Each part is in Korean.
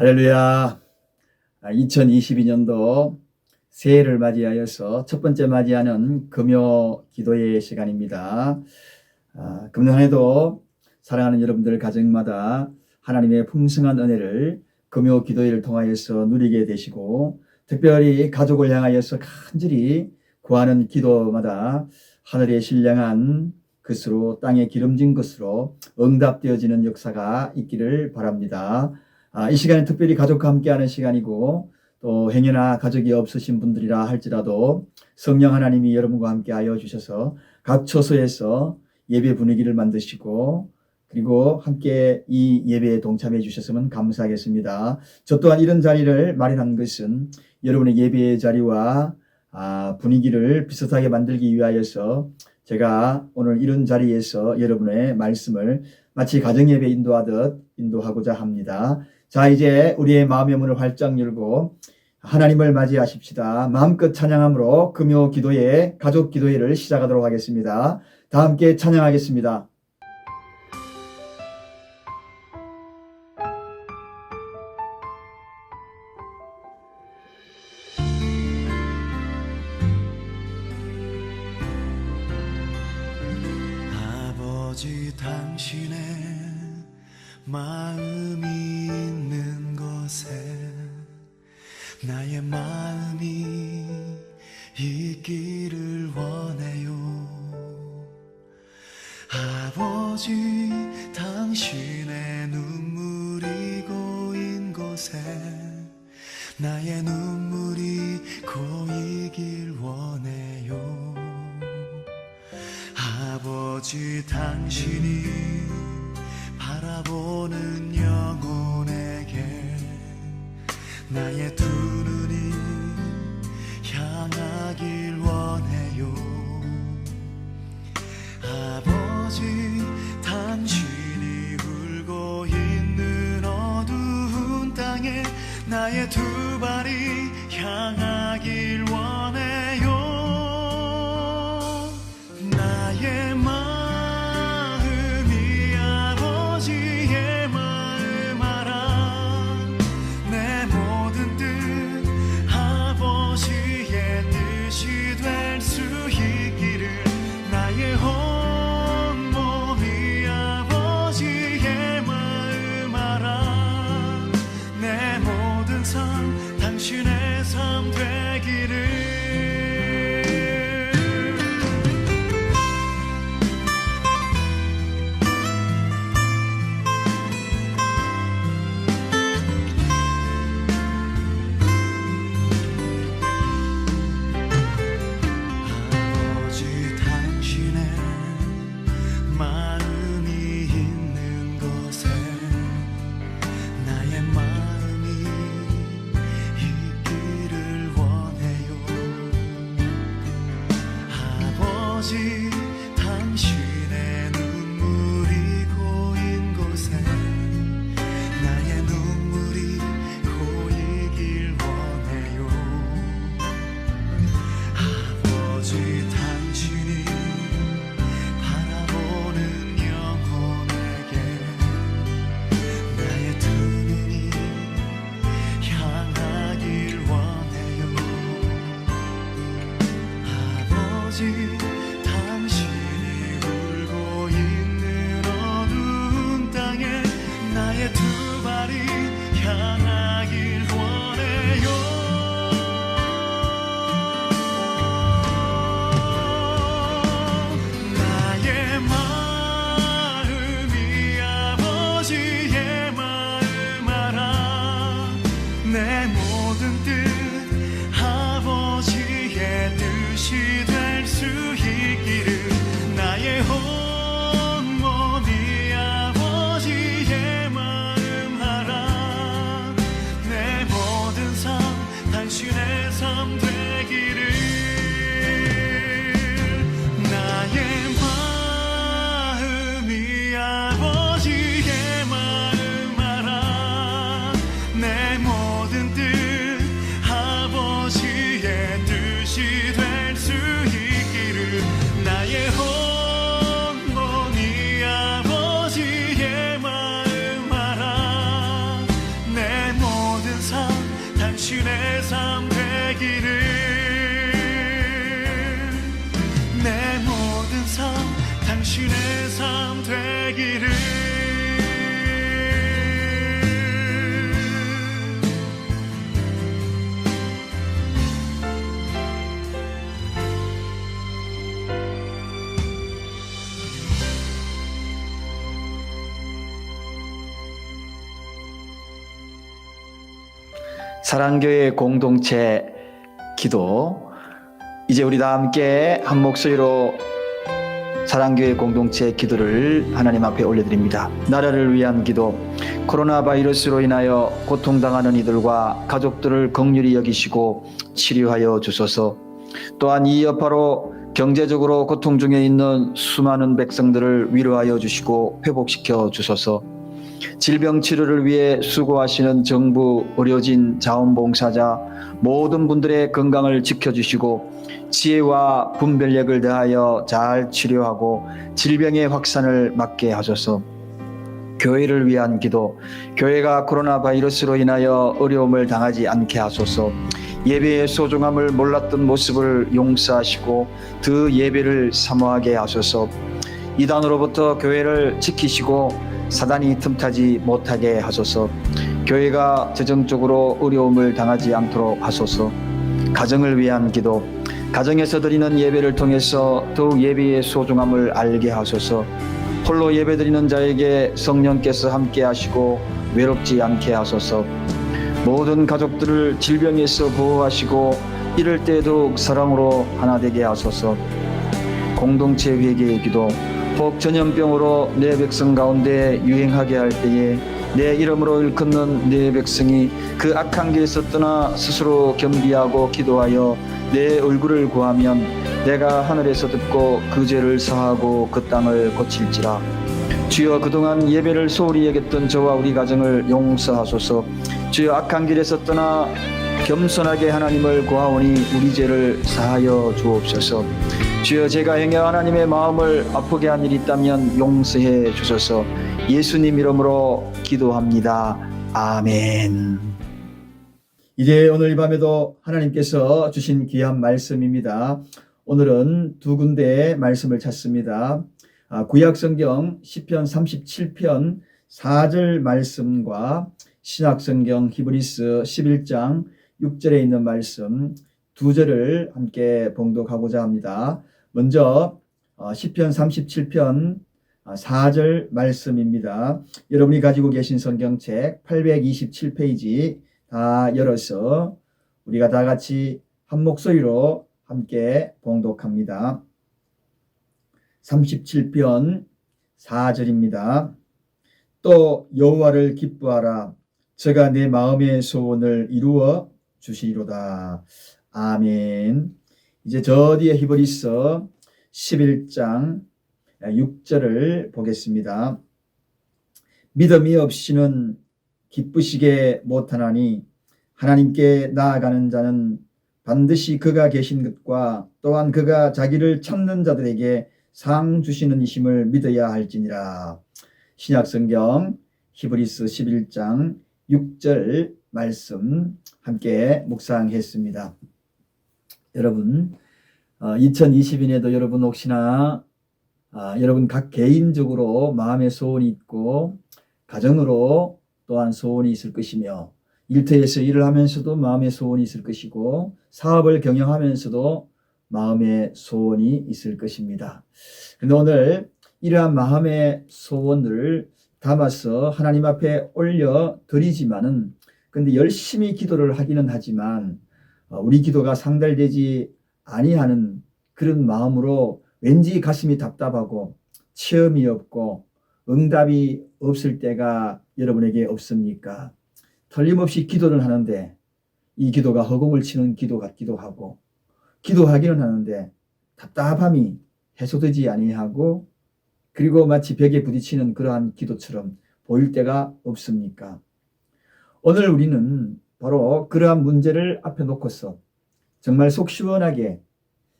할렐루야. 2022년도 새해를 맞이하여서 첫 번째 맞이하는 금요 기도의 시간입니다. 금요 한 해도 사랑하는 여러분들 가정마다 하나님의 풍성한 은혜를 금요 기도회를 통하여서 누리게 되시고, 특별히 가족을 향하여서 간절히 구하는 기도마다 하늘의 신령한 것으로, 땅에 기름진 것으로 응답되어지는 역사가 있기를 바랍니다. 이 시간은 특별히 가족과 함께하는 시간이고, 또 행여나 가족이 없으신 분들이라 할지라도 성령 하나님이 여러분과 함께하여 주셔서 각 처소에서 예배 분위기를 만드시고, 그리고 함께 이 예배에 동참해 주셨으면 감사하겠습니다. 저 또한 이런 자리를 마련한 것은 여러분의 예배의 자리와 분위기를 비슷하게 만들기 위하여서 제가 오늘 이런 자리에서 여러분의 말씀을 마치 가정예배 인도하듯 인도하고자 합니다. 자, 이제 우리의 마음의 문을 활짝 열고 하나님을 맞이하십시다. 마음껏 찬양함으로 금요 기도회, 가족 기도회를 시작하도록 하겠습니다. 다 함께 찬양하겠습니다. 아버지, 당신의 마음이 있는 곳에 나의 마음이 있기를 원해요. 아버지, 당신의 눈물이 고인 곳에 나의 눈물이 고이길 원해요. 아버지, 당신이 바라보는 영혼에게 나의 두 눈이 향하길 원해요. 아버지, 당신이 울고 있는 어두운 땅에 나의 두 발이 향하길 원해요. 나의 마음이 아버지의 마음 알아. 내 모든 뜻 아버지의 뜻이 될 수 있기를. 나의 온 몸이 아버지의 마음 알아. 내 모든 삶 당신의 삶 되기를. 당신의 눈물이 고인 곳에 나의 눈물이 고이길 원해요. 아버지, 당신이 바라보는 영혼에게 나의 두 눈이 향하길 원해요. 아버지, 당신이 울고 있는 어두운 땅에 나의 두 발이 향하길 원해요. 나의 마음이 아버지의 마음 알아. 내 모든 뜻 아버지의 뜻이 될 수 있기를. 나의 온 몸이 아버지의 마음 알아. 내 모든 삶 당신의 삶 되기를. 나의 마음이 아버지의 마음 알아. 내 모든 뜻 아버지의 뜻이 될 수 있기를. 나의 온 몸이 아버지의 마음 알아. 내 몸 되기를 내 모든 삶 당신의 삶 되기를 사랑교회 공동체 기도, 이제 우리 다 함께 한 목소리로 사랑교회 공동체 기도를 하나님 앞에 올려드립니다. 나라를 위한 기도, 코로나 바이러스로 인하여 고통당하는 이들과 가족들을 긍휼히 여기시고 치료하여 주소서. 또한 이 여파로 경제적으로 고통 중에 있는 수많은 백성들을 위로하여 주시고 회복시켜 주소서. 질병 치료를 위해 수고하시는 정부, 의료진, 자원봉사자 모든 분들의 건강을 지켜주시고 지혜와 분별력을 다하여 잘 치료하고 질병의 확산을 막게 하소서. 교회를 위한 기도, 교회가 코로나 바이러스로 인하여 어려움을 당하지 않게 하소서. 예배의 소중함을 몰랐던 모습을 용서하시고 그 예배를 사모하게 하소서. 이단으로부터 교회를 지키시고 사단이 틈타지 못하게 하소서. 교회가 재정적으로 어려움을 당하지 않도록 하소서. 가정을 위한 기도, 가정에서 드리는 예배를 통해서 더욱 예배의 소중함을 알게 하소서. 홀로 예배드리는 자에게 성령께서 함께 하시고 외롭지 않게 하소서. 모든 가족들을 질병에서 보호하시고 이럴 때 더욱 사랑으로 하나 되게 하소서. 공동체 회개의 기도, 혹 전염병으로 내 백성 가운데 유행하게 할 때에 내 이름으로 일컫는 내 백성이 그 악한 길에서 떠나 스스로 겸비하고 기도하여 내 얼굴을 구하면 내가 하늘에서 듣고 그 죄를 사하고 그 땅을 고칠지라. 주여, 그동안 예배를 소홀히 여겼던 저와 우리 가정을 용서하소서. 주여, 악한 길에서 떠나 겸손하게 하나님을 구하오니 우리 죄를 사하여 주옵소서. 주여, 제가 행여 하나님의 마음을 아프게 한 일이 있다면 용서해 주소서. 예수님 이름으로 기도합니다. 아멘. 이제 오늘 이 밤에도 하나님께서 주신 귀한 말씀입니다. 오늘은 두 군데의 말씀을 찾습니다. 구약성경 시편 37편 4절 말씀과 신약성경 히브리서 11장 6절에 있는 말씀 두 절을 함께 봉독하고자 합니다. 먼저 시편 37편 4절 말씀입니다. 여러분이 가지고 계신 성경책 827페이지 다 열어서 우리가 다 같이 한 목소리로 함께 봉독합니다. 37편 4절입니다. 또 여호와를 기뻐하라. 저가 내 마음의 소원을 이루어 주시리로다. 아멘. 이제 저 뒤에 히브리서 11장 6절을 보겠습니다. 믿음이 없이는 기쁘시게 못하나니 하나님께 나아가는 자는 반드시 그가 계신 것과 또한 그가 자기를 찾는 자들에게 상 주시는 이심을 믿어야 할지니라. 신약성경 히브리서 11장 6절 말씀 함께 묵상했습니다. 여러분, 2020년에도 여러분 혹시나 여러분 각 개인적으로 마음의 소원이 있고 가정으로 또한 소원이 있을 것이며 일터에서 일을 하면서도 마음의 소원이 있을 것이고 사업을 경영하면서도 마음의 소원이 있을 것입니다. 그런데 오늘 이러한 마음의 소원을 담아서 하나님 앞에 올려 드리지만은 근데 열심히 기도를 하기는 하지만 우리 기도가 상달되지 아니하는 그런 마음으로 왠지 가슴이 답답하고 체험이 없고 응답이 없을 때가 여러분에게 없습니까? 틀림없이 기도를 하는데 이 기도가 허공을 치는 기도 같기도 하고 기도하기는 하는데 답답함이 해소되지 아니하고 그리고 마치 벽에 부딪히는 그러한 기도처럼 보일 때가 없습니까? 오늘 우리는 바로 그러한 문제를 앞에 놓고서 정말 속 시원하게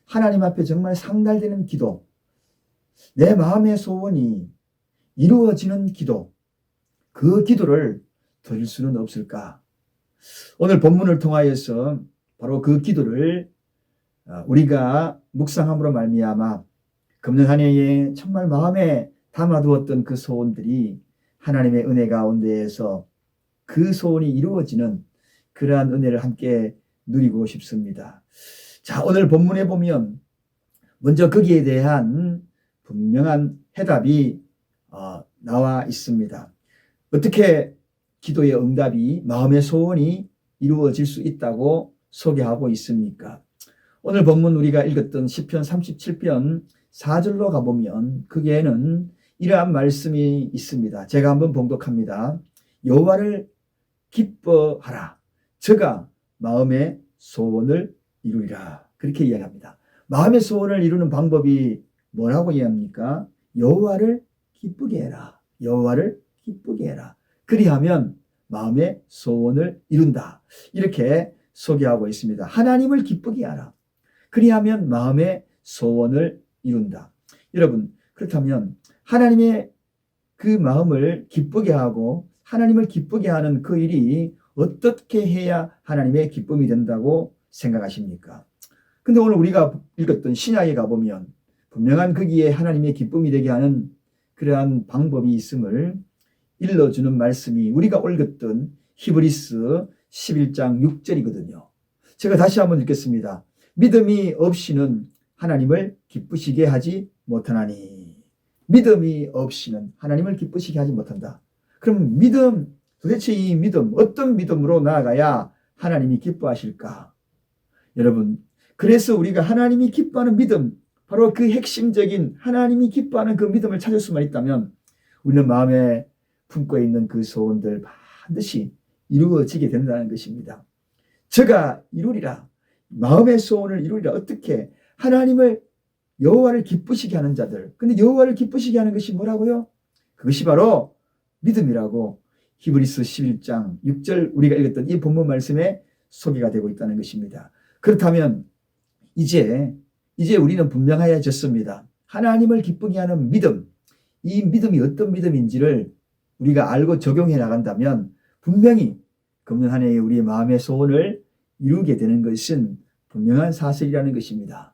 하나님 앞에 정말 상달되는 기도, 내 마음의 소원이 이루어지는 기도, 그 기도를 드릴 수는 없을까? 오늘 본문을 통하여서 바로 그 기도를 우리가 묵상함으로 말미암아 금년 한 해에 정말 마음에 담아두었던 그 소원들이 하나님의 은혜 가운데에서 그 소원이 이루어지는 그러한 은혜를 함께 누리고 싶습니다. 자, 오늘 본문에 보면 먼저 거기에 대한 분명한 해답이 나와 있습니다. 어떻게 기도의 응답이, 마음의 소원이 이루어질 수 있다고 소개하고 있습니까? 오늘 본문 우리가 읽었던 시편 37편 4절로 가보면 거기에는 이러한 말씀이 있습니다. 제가 한번 봉독합니다. 여호와를 기뻐하라. 저가 마음의 소원을 이루리라. 그렇게 이야기합니다. 마음의 소원을 이루는 방법이 뭐라고 이야기합니까? 여호와를 기쁘게 해라. 여호와를 기쁘게 해라. 그리하면 마음의 소원을 이룬다. 이렇게 소개하고 있습니다. 하나님을 기쁘게 하라. 그리하면 마음의 소원을 이룬다. 여러분, 그렇다면 하나님의 그 마음을 기쁘게 하고 하나님을 기쁘게 하는 그 일이 어떻게 해야 하나님의 기쁨이 된다고 생각하십니까? 근데 오늘 우리가 읽었던 신약에 가보면 분명한 거기에 하나님의 기쁨이 되게 하는 그러한 방법이 있음을 일러주는 말씀이 우리가 읽었던 히브리서 11장 6절이거든요. 제가 다시 한번 읽겠습니다. 믿음이 없이는 하나님을 기쁘시게 하지 못하나니. 믿음이 없이는 하나님을 기쁘시게 하지 못한다. 그럼 믿음, 도대체 이 믿음, 어떤 믿음으로 나아가야 하나님이 기뻐하실까? 여러분, 그래서 우리가 하나님이 기뻐하는 믿음, 바로 그 핵심적인 하나님이 기뻐하는 그 믿음을 찾을 수만 있다면 우리는 마음에 품고 있는 그 소원들 반드시 이루어지게 된다는 것입니다. 저가 이루리라. 마음의 소원을 이루리라. 어떻게? 하나님을, 여호와를 기쁘시게 하는 자들. 근데 여호와를 기쁘시게 하는 것이 뭐라고요? 그것이 바로 믿음이라고 히브리서 11장 6절 우리가 읽었던 이 본문 말씀에 소개가 되고 있다는 것입니다. 그렇다면 이제 우리는 분명해졌습니다. 하나님을 기쁘게 하는 믿음, 이 믿음이 어떤 믿음인지를 우리가 알고 적용해 나간다면 분명히 금년 한 해에 우리의 마음의 소원을 이루게 되는 것은 분명한 사실이라는 것입니다.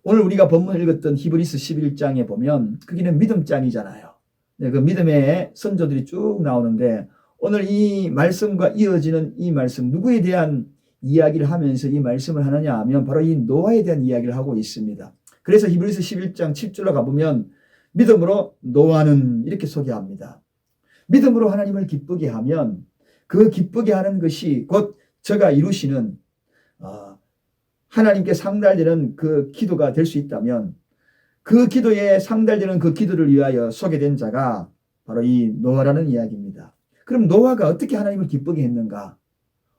오늘 우리가 본문을 읽었던 히브리서 11장에 보면 거기는 믿음장이잖아요. 그 믿음의 선조들이 쭉 나오는데 오늘 이 말씀과 이어지는 이 말씀, 누구에 대한 이야기를 하면서 이 말씀을 하느냐 하면 바로 이 노아에 대한 이야기를 하고 있습니다. 그래서 히브리서 11장 7절로 가보면 믿음으로 노아는 이렇게 소개합니다. 믿음으로 하나님을 기쁘게 하면 그 기쁘게 하는 것이 곧 저가 이루시는 하나님께 상달되는 그 기도가 될 수 있다면 그 기도에 상달되는 그 기도를 위하여 소개된 자가 바로 이 노아라는 이야기입니다. 그럼 노아가 어떻게 하나님을 기쁘게 했는가?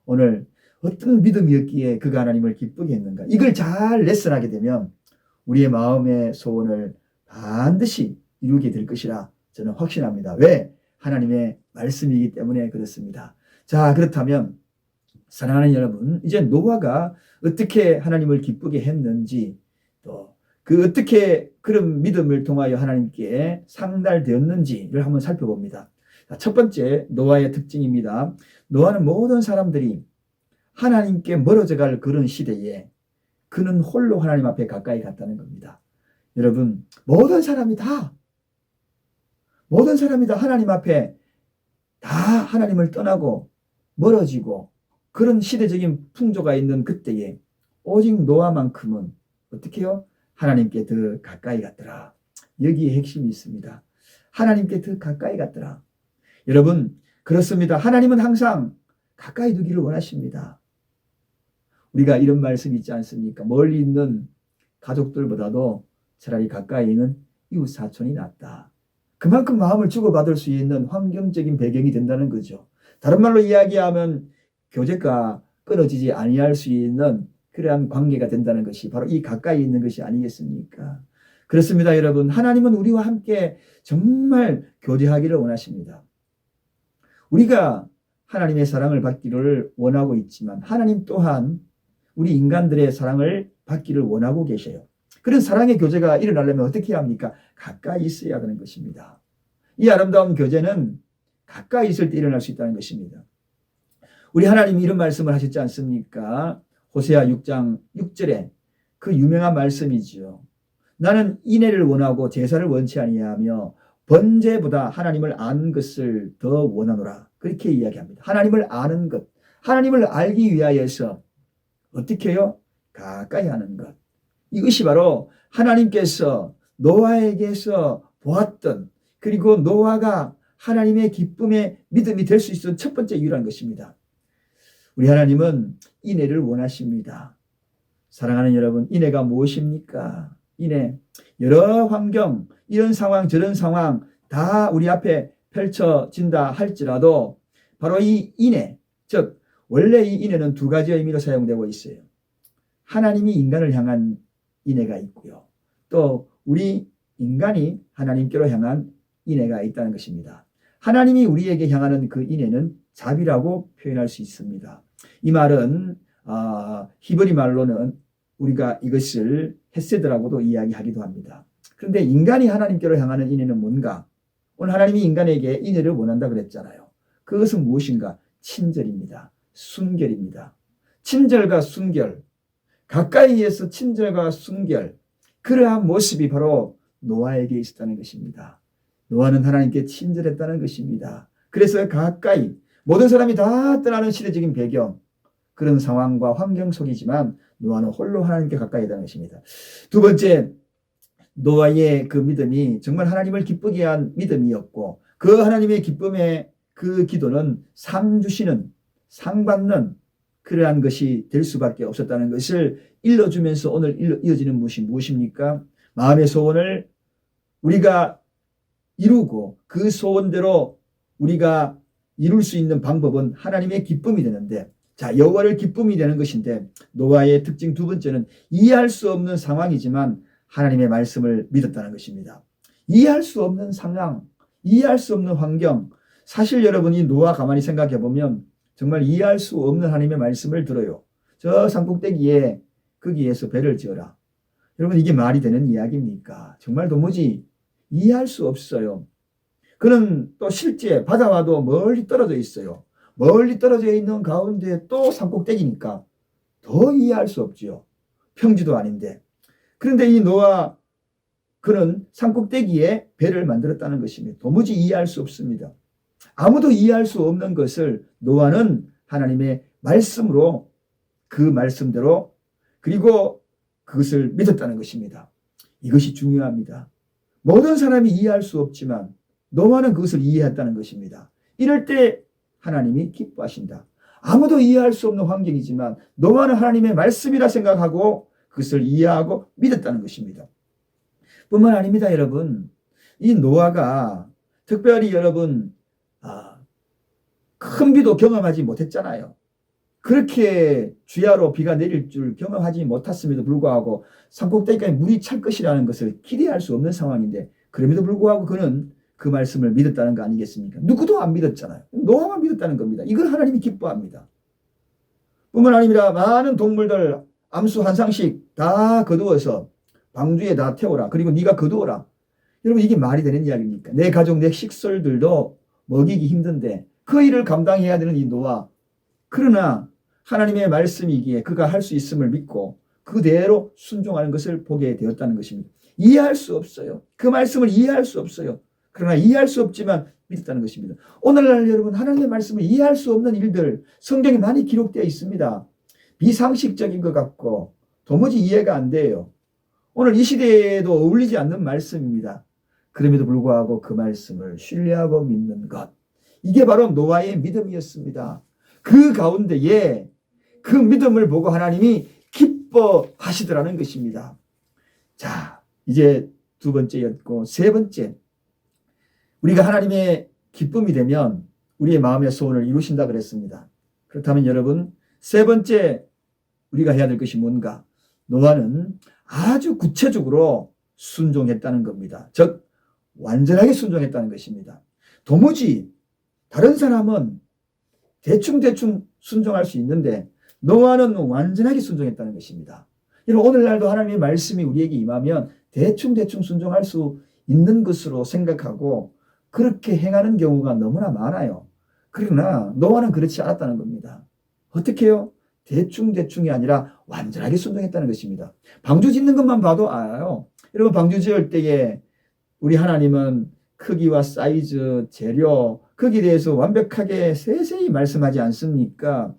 오늘 어떤 믿음이었기에 그가 하나님을 기쁘게 했는가? 이걸 잘 레슨하게 되면 우리의 마음의 소원을 반드시 이루게 될 것이라 저는 확신합니다. 왜? 하나님의 말씀이기 때문에 그렇습니다. 자, 그렇다면 사랑하는 여러분, 이제 노아가 어떻게 하나님을 기쁘게 했는지 또 그 어떻게 그런 믿음을 통하여 하나님께 상달되었는지를 한번 살펴봅니다. 첫 번째 노아의 특징입니다. 노아는 모든 사람들이 하나님께 멀어져 갈 그런 시대에 그는 홀로 하나님 앞에 가까이 갔다는 겁니다. 여러분, 모든 사람이 다 하나님 앞에 다 하나님을 떠나고 멀어지고 그런 시대적인 풍조가 있는 그때에 오직 노아만큼은 어떻게 해요? 하나님께 더 가까이 갔더라. 여기에 핵심이 있습니다. 하나님께 더 가까이 갔더라. 여러분, 그렇습니다. 하나님은 항상 가까이 두기를 원하십니다. 우리가 이런 말씀 있지 않습니까? 멀리 있는 가족들보다도 차라리 가까이 있는 이웃 사촌이 낫다. 그만큼 마음을 주고받을 수 있는 환경적인 배경이 된다는 거죠. 다른 말로 이야기하면 교제가 끊어지지 아니할 수 있는 그러한 관계가 된다는 것이 바로 이 가까이 있는 것이 아니겠습니까? 그렇습니다, 여러분. 하나님은 우리와 함께 정말 교제하기를 원하십니다. 우리가 하나님의 사랑을 받기를 원하고 있지만 하나님 또한 우리 인간들의 사랑을 받기를 원하고 계셔요. 그런 사랑의 교제가 일어나려면 어떻게 해야 합니까? 가까이 있어야 하는 것입니다. 이 아름다운 교제는 가까이 있을 때 일어날 수 있다는 것입니다. 우리 하나님이 이런 말씀을 하셨지 않습니까? 호세아 6장 6절에 그 유명한 말씀이지요. 나는 인애를 원하고 제사를 원치 아니하며 번제보다 하나님을 아는 것을 더 원하노라. 그렇게 이야기합니다. 하나님을 아는 것. 하나님을 알기 위하여서 어떻게 해요? 가까이 하는 것. 이것이 바로 하나님께서 노아에게서 보았던, 그리고 노아가 하나님의 기쁨의 믿음이 될 수 있었던 첫 번째 이유라는 것입니다. 우리 하나님은 인애를 원하십니다. 사랑하는 여러분, 인애가 무엇입니까? 인애. 여러 환경, 이런 상황 저런 상황 다 우리 앞에 펼쳐진다 할지라도 바로 이 인애, 즉 원래 이 인애는 두 가지 의미로 사용되고 있어요. 하나님이 인간을 향한 인애가 있고요. 또 우리 인간이 하나님께로 향한 인애가 있다는 것입니다. 하나님이 우리에게 향하는 그 인애는 자비라고 표현할 수 있습니다. 이 말은 히브리 말로는 우리가 이것을 헤세드라고도 이야기하기도 합니다. 그런데 인간이 하나님께로 향하는 인애는 뭔가? 오늘 하나님이 인간에게 인애를 원한다 그랬잖아요. 그것은 무엇인가? 친절입니다. 순결입니다. 친절과 순결, 가까이에서 친절과 순결, 그러한 모습이 바로 노아에게 있었다는 것입니다. 노아는 하나님께 친절했다는 것입니다. 그래서 가까이, 모든 사람이 다 떠나는 시대적인 배경, 그런 상황과 환경 속이지만 노아는 홀로 하나님께 가까이 있다는 것입니다. 두 번째, 노아의 그 믿음이 정말 하나님을 기쁘게 한 믿음이었고, 그 하나님의 기쁨의 그 기도는 상 주시는, 상 받는 그러한 것이 될 수밖에 없었다는 것을 일러주면서 오늘 이어지는 것이 무엇입니까? 마음의 소원을 우리가 이루고 그 소원대로 우리가 이룰 수 있는 방법은 하나님의 기쁨이 되는데, 자, 여호와를 기쁨이 되는 것인데, 노아의 특징 두 번째는 이해할 수 없는 상황이지만 하나님의 말씀을 믿었다는 것입니다. 이해할 수 없는 상황, 이해할 수 없는 환경. 사실 여러분이 노아 가만히 생각해 보면 정말 이해할 수 없는 하나님의 말씀을 들어요. 저 산꼭대기에 거기에서 배를 지어라. 여러분, 이게 말이 되는 이야기입니까? 정말 도무지 이해할 수 없어요. 그는 또 실제 바다와도 멀리 떨어져 있어요. 멀리 떨어져 있는 가운데 또 산꼭대기니까 더 이해할 수 없지요. 평지도 아닌데. 그런데 이 노아, 그는 산꼭대기에 배를 만들었다는 것입니다. 도무지 이해할 수 없습니다. 아무도 이해할 수 없는 것을 노아는 하나님의 말씀으로, 그 말씀대로, 그리고 그것을 믿었다는 것입니다. 이것이 중요합니다. 모든 사람이 이해할 수 없지만 노아는 그것을 이해했다는 것입니다. 이럴 때 하나님이 기뻐하신다. 아무도 이해할 수 없는 환경이지만 노아는 하나님의 말씀이라 생각하고 그것을 이해하고 믿었다는 것입니다. 뿐만 아닙니다, 여러분. 이 노아가 특별히 여러분 큰 비도 경험하지 못했잖아요. 그렇게 주야로 비가 내릴 줄 경험하지 못했음에도 불구하고 산꼭대기까지 물이 찰 것이라는 것을 기대할 수 없는 상황인데, 그럼에도 불구하고 그는 그 말씀을 믿었다는 거 아니겠습니까? 누구도 안 믿었잖아요. 노아만 믿었다는 겁니다. 이걸 하나님이 기뻐합니다. 뿐만 아니라 많은 동물들 암수 한 상씩 다 거두어서 방주에 다 태워라. 그리고 네가 거두어라. 여러분, 이게 말이 되는 이야기입니까? 내 가족, 내 식솔들도 먹이기 힘든데 그 일을 감당해야 되는 이 노아. 그러나 하나님의 말씀이기에 그가 할 수 있음을 믿고 그대로 순종하는 것을 보게 되었다는 것입니다. 이해할 수 없어요. 그 말씀을 이해할 수 없어요. 그러나 이해할 수 없지만 믿었다는 것입니다. 오늘날 여러분, 하나님의 말씀을 이해할 수 없는 일들 성경에 많이 기록되어 있습니다. 비상식적인 것 같고 도무지 이해가 안 돼요. 오늘 이 시대에도 어울리지 않는 말씀입니다. 그럼에도 불구하고 그 말씀을 신뢰하고 믿는 것, 이게 바로 노아의 믿음이었습니다. 그 가운데에 그 믿음을 보고 하나님이 기뻐하시더라는 것입니다. 자, 이제 두 번째였고, 세 번째, 우리가 하나님의 기쁨이 되면 우리의 마음의 소원을 이루신다 그랬습니다. 그렇다면 여러분, 세 번째 우리가 해야 될 것이 뭔가? 노아는 아주 구체적으로 순종했다는 겁니다. 즉 완전하게 순종했다는 것입니다. 도무지 다른 사람은 대충 순종할 수 있는데 노아는 완전하게 순종했다는 것입니다. 여러분, 오늘날도 하나님의 말씀이 우리에게 임하면 대충 순종할 수 있는 것으로 생각하고 그렇게 행하는 경우가 너무나 많아요. 그러나 노아는 그렇지 않았다는 겁니다. 어떻게 해요? 대충대충이 아니라 완전하게 순종했다는 것입니다. 방주 짓는 것만 봐도 알아요. 여러분, 방주 지을 때에 우리 하나님은 크기와 사이즈, 재료, 거기에 대해서 완벽하게 세세히 말씀하지 않습니까?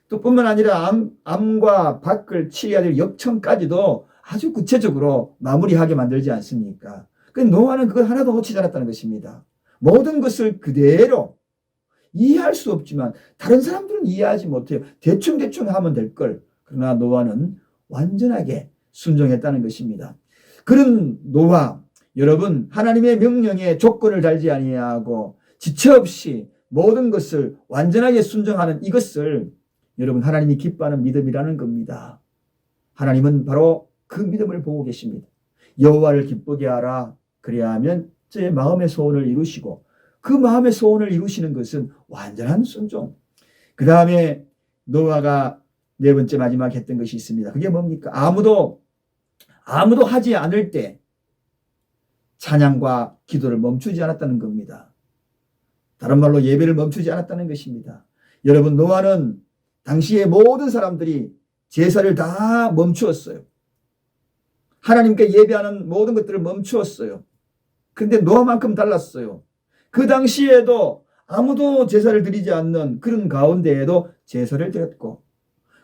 또 뿐만 아니라 암과 밖을 치해야 될 역청까지도 아주 구체적으로 마무리하게 만들지 않습니까? 그 노아는 그걸 하나도 놓치지 않았다는 것입니다. 모든 것을 그대로 이해할 수 없지만 다른 사람들은 이해하지 못해요. 대충대충 하면 될 걸. 그러나 노아는 완전하게 순종했다는 것입니다. 그런 노아, 여러분, 하나님의 명령에 조건을 달지 아니하고 지체 없이 모든 것을 완전하게 순종하는 이것을 여러분, 하나님이 기뻐하는 믿음이라는 겁니다. 하나님은 바로 그 믿음을 보고 계십니다. 여호와를 기쁘게 하라. 그래야 하면 제 마음의 소원을 이루시고, 그 마음의 소원을 이루시는 것은 완전한 순종. 그 다음에 노아가 네 번째 마지막 했던 것이 있습니다. 그게 뭡니까? 아무도 하지 않을 때 찬양과 기도를 멈추지 않았다는 겁니다. 다른 말로 예배를 멈추지 않았다는 것입니다. 여러분, 노아는 당시의 모든 사람들이 제사를 다 멈추었어요. 하나님께 예배하는 모든 것들을 멈추었어요. 근데 노아만큼 달랐어요. 그 당시에도 아무도 제사를 드리지 않는 그런 가운데에도 제사를 드렸고,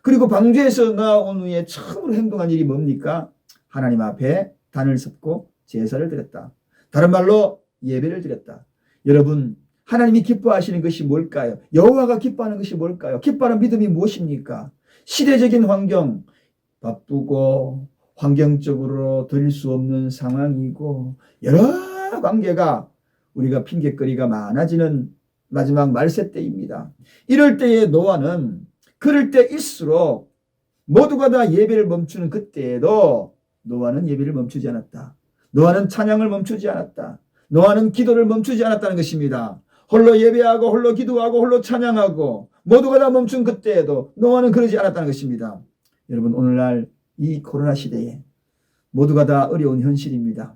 그리고 방주에서 나온 후에 처음으로 행동한 일이 뭡니까? 하나님 앞에 단을 섰고 제사를 드렸다. 다른 말로 예배를 드렸다. 여러분, 하나님이 기뻐하시는 것이 뭘까요? 여호와가 기뻐하는 것이 뭘까요? 기뻐하는 믿음이 무엇입니까? 시대적인 환경, 바쁘고 환경적으로 드릴 수 없는 상황이고 여러 관계가 우리가 핑계거리가 많아지는 마지막 말세 때입니다. 이럴 때에 노아는 그럴 때일수록 모두가 다 예배를 멈추는 그때에도 노아는 예배를 멈추지 않았다. 노아는 찬양을 멈추지 않았다. 노아는 기도를 멈추지 않았다는 것입니다. 홀로 예배하고 홀로 기도하고 홀로 찬양하고 모두가 다 멈춘 그때에도 노아는 그러지 않았다는 것입니다. 여러분, 오늘날 이 코로나 시대에 모두가 다 어려운 현실입니다.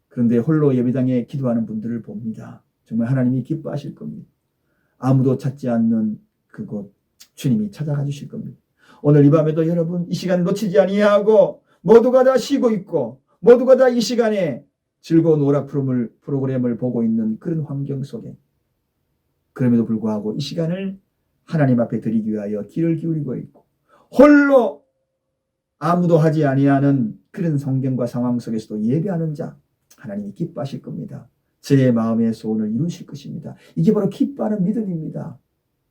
그런데 홀로 예배당에 기도하는 분들을 봅니다. 정말 하나님이 기뻐하실 겁니다. 아무도 찾지 않는 그곳 주님이 찾아가 주실 겁니다. 오늘 이 밤에도 여러분, 이 시간을 놓치지 아니하고 모두가 다 쉬고 있고 모두가 다 이 시간에 즐거운 오락 프로그램을 보고 있는 그런 환경 속에 그럼에도 불구하고 이 시간을 하나님 앞에 드리기 위하여 귀를 기울이고 있고 홀로 아무도 하지 아니하는 그런 성경과 상황 속에서도 예배하는 자, 하나님이 기뻐하실 겁니다. 제 마음의 소원을 이루실 것입니다. 이게 바로 기뻐하는 믿음입니다.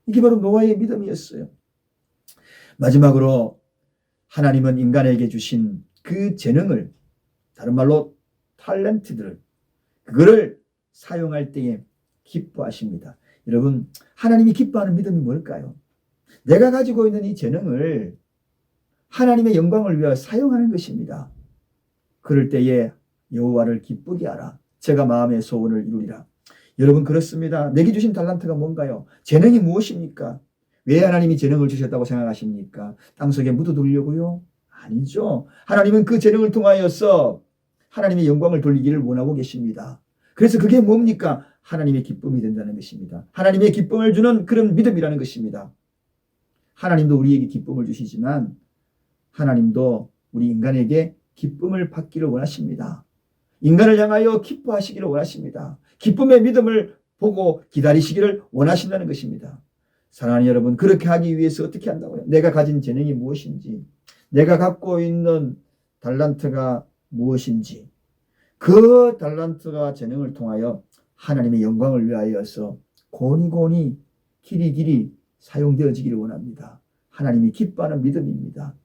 이게 바로 노아의 믿음이었어요. 마지막으로 하나님은 인간에게 주신 그 재능을, 다른 말로 탤런트들, 그거를 사용할 때에 기뻐하십니다. 여러분, 하나님이 기뻐하는 믿음이 뭘까요? 내가 가지고 있는 이 재능을 하나님의 영광을 위하여 사용하는 것입니다. 그럴 때에 여호와를 기쁘게 하라. 제가 마음의 소원을 이루리라. 여러분, 그렇습니다. 내게 주신 달란트가 뭔가요? 재능이 무엇입니까? 왜 하나님이 재능을 주셨다고 생각하십니까? 땅속에 묻어두려고요? 아니죠. 하나님은 그 재능을 통하여서 하나님의 영광을 돌리기를 원하고 계십니다. 그래서 그게 뭡니까? 하나님의 기쁨이 된다는 것입니다. 하나님의 기쁨을 주는 그런 믿음이라는 것입니다. 하나님도 우리에게 기쁨을 주시지만 하나님도 우리 인간에게 기쁨을 받기를 원하십니다. 인간을 향하여 기뻐하시기를 원하십니다. 기쁨의 믿음을 보고 기다리시기를 원하신다는 것입니다. 사랑하는 여러분, 그렇게 하기 위해서 어떻게 한다고요? 내가 가진 재능이 무엇인지, 내가 갖고 있는 달란트가 무엇인지, 그 달란트와 재능을 통하여 하나님의 영광을 위하여서 고니고니 길이길이 사용되어지기를 원합니다. 하나님이 기뻐하는 믿음입니다.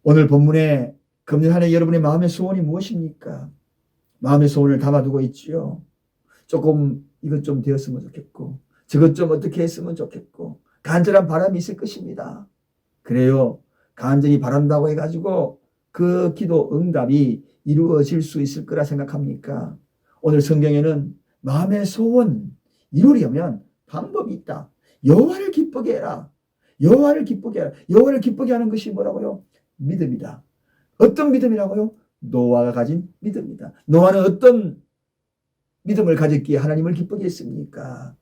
오늘 본문에 금년 한 해 여러분의 마음의 소원이 무엇입니까? 마음의 소원을 담아두고 있지요. 조금 이것 좀 되었으면 좋겠고 저것 좀 어떻게 했으면 좋겠고 간절한 바람이 있을 것입니다. 그래요. 간절히 바란다고 해가지고 그 기도 응답이 이루어질 수 있을 거라 생각합니까? 오늘 성경에는 마음의 소원 이루려면 방법이 있다. 여호와를 기쁘게 해라. 여호와를 기쁘게 해라. 여호와를 기쁘게 하는 것이 뭐라고요? 믿음이다. 어떤 믿음이라고요? 노아가 가진 믿음이다. 노아는 어떤 믿음을 가졌기에 하나님을 기쁘게 했습니까?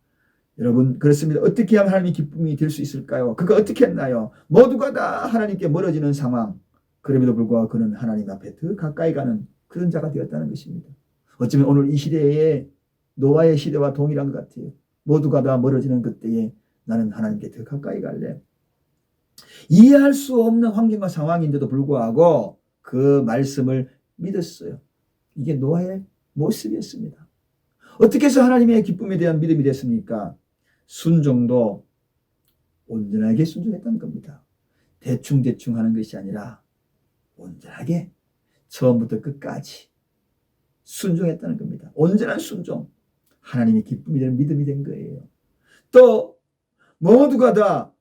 여러분 그렇습니다. 어떻게 하면 하나님의 기쁨이 될 수 있을까요? 그가 어떻게 했나요? 모두가 다 하나님께 멀어지는 상황. 그럼에도 불구하고 그는 하나님 앞에 더 가까이 가는 그런 자가 되었다는 것입니다. 어쩌면 오늘 이 시대에 노아의 시대와 동일한 것 같아요. 모두가 다 멀어지는 그때에 나는 하나님께 더 가까이 갈래. 이해할 수 없는 환경과 상황인데도 불구하고 그 말씀을 믿었어요. 이게 노아의 모습이었습니다. 어떻게 해서 하나님의 기쁨에 대한 믿음이 됐습니까? 순종도 온전하게 순종했다는 겁니다. 대충대충 하는 것이 아니라 온전하게 처음부터 끝까지 순종했다는 겁니다. 온전한 순종. 하나님의 기쁨이 되는 믿음이 된 거예요. 또 모두가 다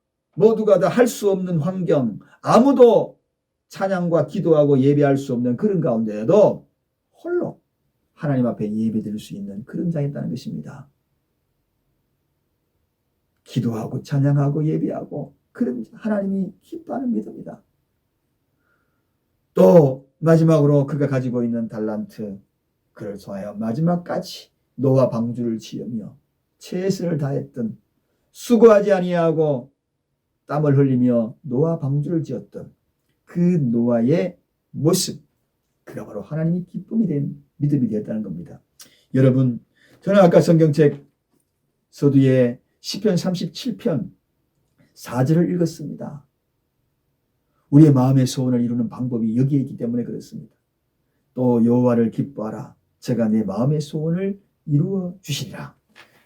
할 수 없는 환경, 아무도 찬양과 기도하고 예배할 수 없는 그런 가운데에도 홀로 하나님 앞에 예배드릴 수 있는 그런 자였다는 것입니다. 기도하고 찬양하고 예배하고 그런 하나님이 기뻐하는 믿음이다. 또 마지막으로 그가 가지고 있는 달란트, 그를 통하여 마지막까지 노아 방주를 지으며 최선을 다했던, 수고하지 아니하고 땀을 흘리며 노아 방주를 지었던 그 노아의 모습, 그가 바로 하나님이 기쁨이 된 믿음이 되었다는 겁니다. 여러분, 저는 아까 성경책 서두에 시편 37편 4절을 읽었습니다. 우리의 마음의 소원을 이루는 방법이 여기에 있기 때문에 그렇습니다. 또 여호와를 기뻐하라. 제가 내 마음의 소원을 이루어 주시리라.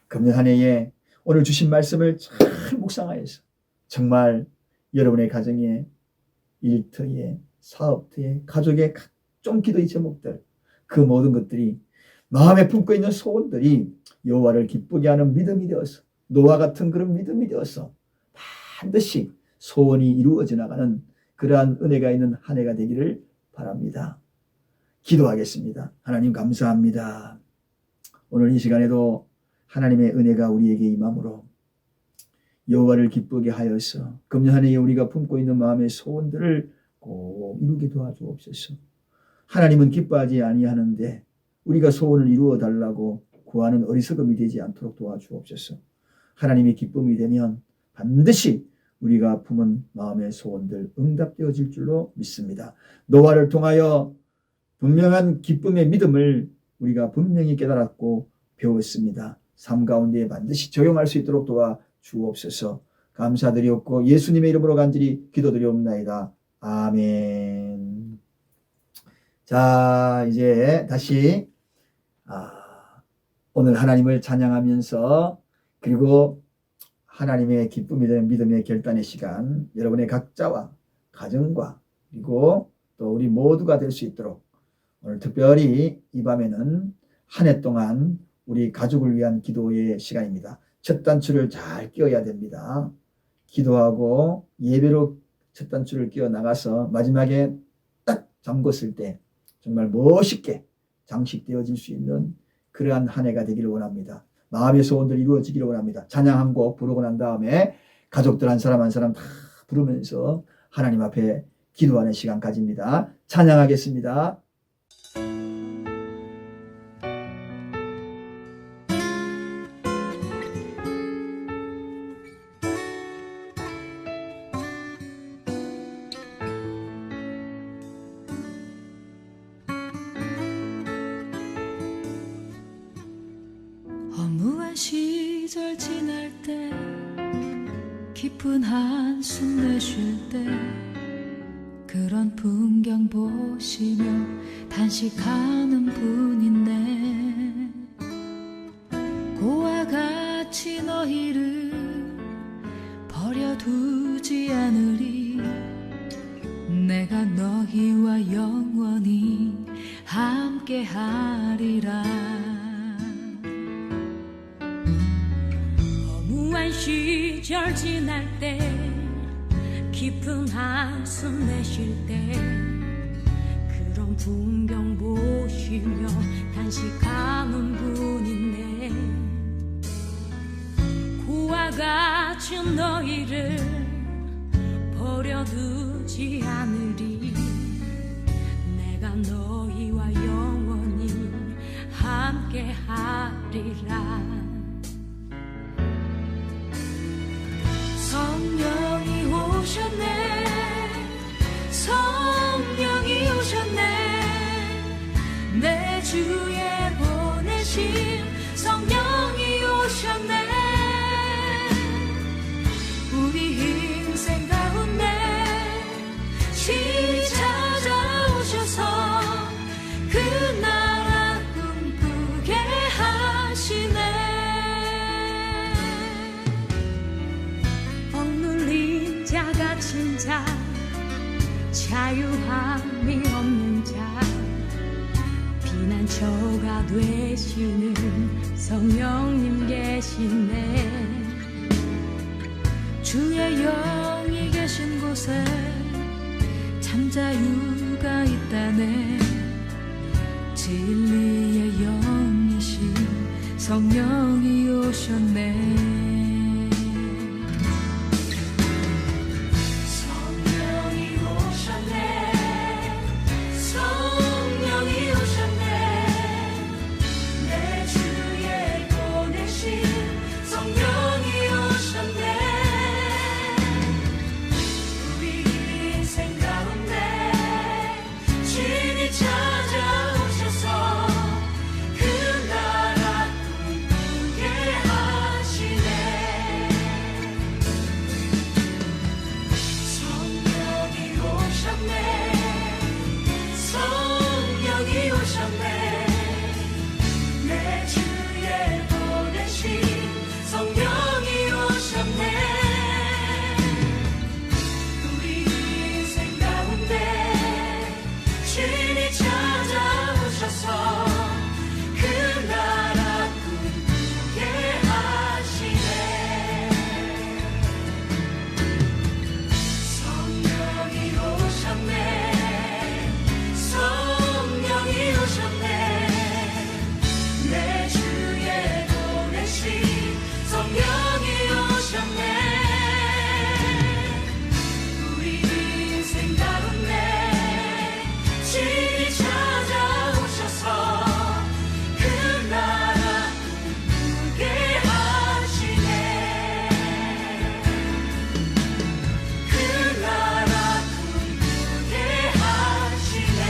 금년 한 해에 오늘 주신 말씀을 잘 묵상하여서 정말 여러분의 가정에, 일터에, 사업터에, 가족의 각종 기도의 제목들, 그 모든 것들이 마음에 품고 있는 소원들이 여호와를 기쁘게 하는 믿음이 되어서, 노아 같은 그런 믿음이 되어서 반드시 소원이 이루어져 나가는 그러한 은혜가 있는 한 해가 되기를 바랍니다. 기도하겠습니다. 하나님 감사합니다. 오늘 이 시간에도 하나님의 은혜가 우리에게 임함으로 여호와를 기쁘게 하여서 금년 한 해에 우리가 품고 있는 마음의 소원들을 꼭 이루게 도와주옵소서. 하나님은 기뻐하지 아니하는데 우리가 소원을 이루어 달라고 구하는 어리석음이 되지 않도록 도와주옵소서. 하나님의 기쁨이 되면 반드시 우리가 품은 마음의 소원들 응답되어질 줄로 믿습니다. 노아를 통하여 분명한 기쁨의 믿음을 우리가 분명히 깨달았고 배웠습니다. 삶 가운데 반드시 적용할 수 있도록 도와주옵소서. 감사드리옵고 예수님의 이름으로 간절히 기도드리옵나이다. 아멘. 자, 이제 다시 오늘 하나님을 찬양하면서 그리고 하나님의 기쁨이 되는 믿음의 결단의 시간, 여러분의 각자와 가정과 그리고 또 우리 모두가 될 수 있도록 오늘 특별히 이 밤에는 한 해 동안 우리 가족을 위한 기도의 시간입니다. 첫 단추를 잘 끼워야 됩니다. 기도하고 예배로 첫 단추를 끼워 나가서 마지막에 딱 잠궜을 때 정말 멋있게 장식되어질 수 있는 그러한 한 해가 되기를 원합니다. 마음의 소원들 이루어지기를 원합니다. 찬양 한 곡 부르고 난 다음에 가족들 한 사람 한 사람 다 부르면서 하나님 앞에 기도하는 시간 가집니다. 찬양하겠습니다. 허무한 시절 지날 때 깊은 한숨 내쉴 때 그런 풍경 보시며 단식하는 분 있네. 고와 같이 너희를 버려두지 않으리. 내가 너희와 영원히 함께하리라. 허무한 시절 지날 때 깊은 한숨 내쉴 때 그런 풍경 보시며 단식하는 분 있네. 고와 같이 너희를 버려두지 않으리. 내가 너희와 영원히 함께하리라. 자 갇힌 자 자유함이 없는 자 피난처가 되시는 성령님 계시네 주의 영이 계신 곳에 참 자유가 있다네 진리의 영이신 성령이 오셨네 성령이 오셨네 성령이 오셨네 내 주에 보내신 성령이 오셨네 우리 인생 가운데 주님이 찾아오셔서 그 나라 꿈꾸게 하시네 성령이 오셨네 성령이 오셨네 내 주에 보내신 성령이 오셨네 우리 인생 가운데 주님이 찾아오셔서 그 나라 꿈꾸게 하시네 성령이 오셨네 성령이 오셨네 내 주에 보내신 성령이 오셨네 우리 인생 가운데 주님이 찾아오셔서 그 나라 꿈꾸게 하시네 그 나라 꿈꾸게 하시네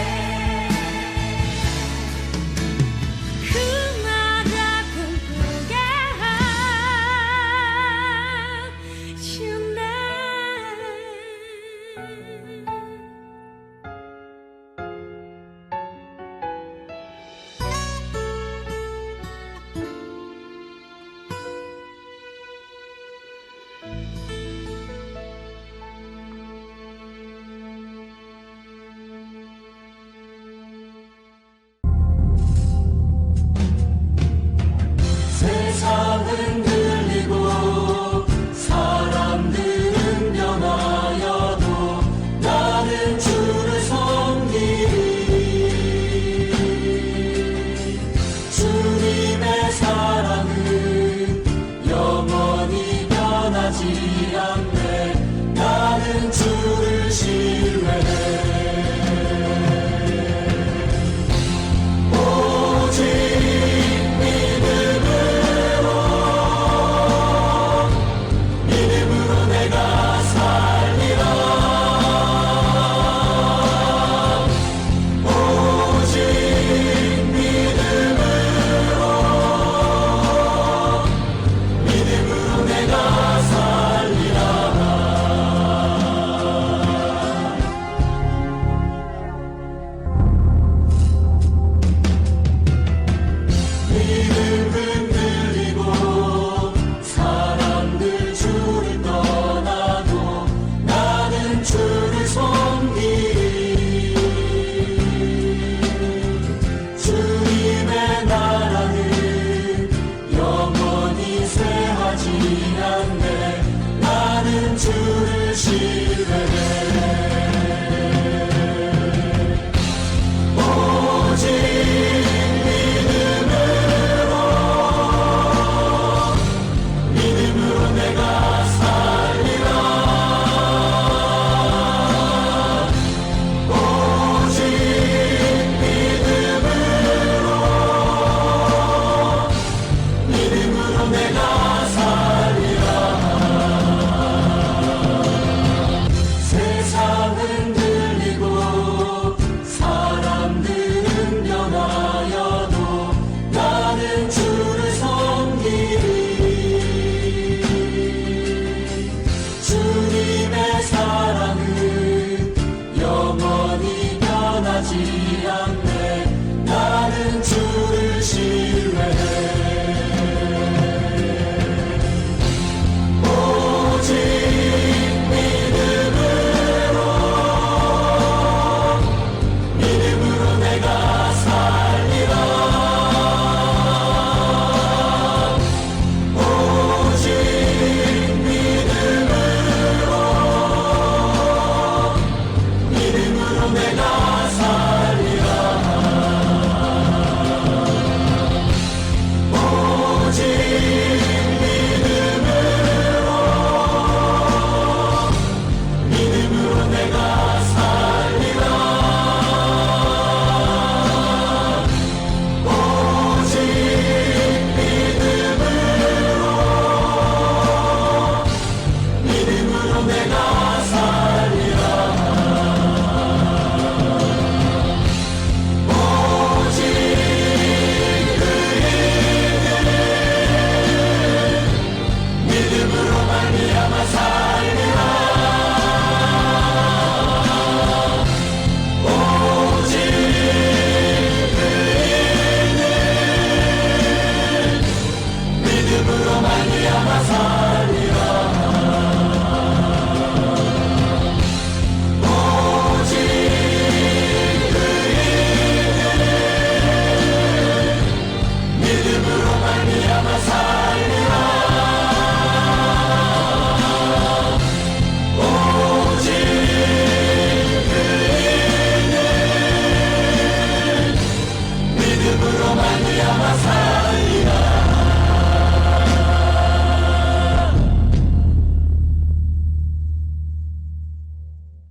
그 나라 꿈꾸게 세상은 들리고 사람들은 변하여도 나는 주를 섬기리 주님의 사랑은 영원히 변하지 않네 나는 주를 신뢰해 주를 신뢰해